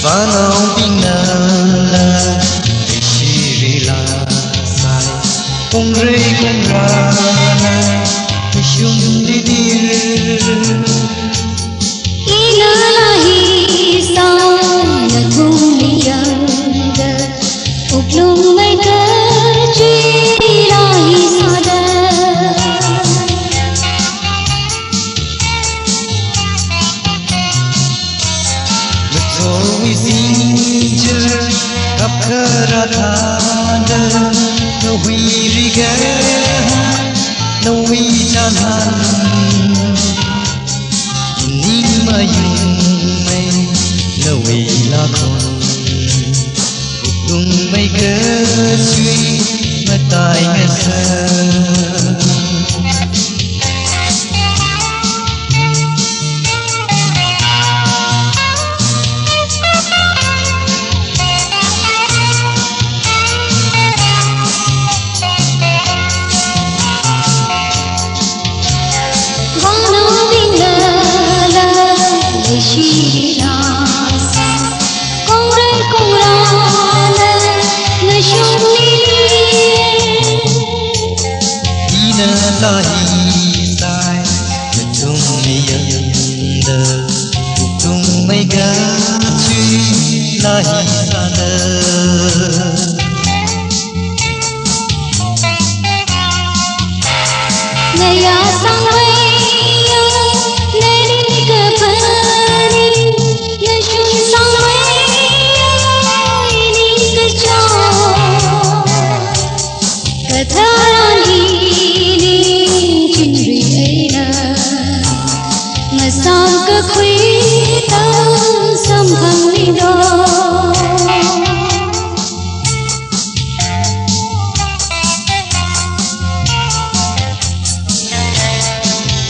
Vanau binala Shirila sai Kong rei kong rana Shum didir Inalahi sana thumiyanda Uplum mai kerji rahi sada Thôi xin chờ gặp ra thada no huy riga no huy chan han ni ma yung mai no huy la khon tung mai cơ suy ma tai nghe sa Lahi sai tung miyanda tung mai ga chui lahi sana naya sangwaya neri ke pani nashu sangwaya ini ke cha katharani Masam ke khuyta sambhang lido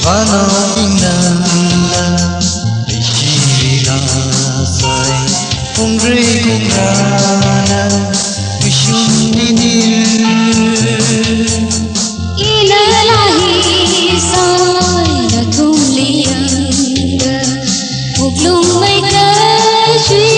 Vanau binala Shirila sai Kong rei kong rana Shum didir Inalahi sana thumiyanda Uplum mai kerji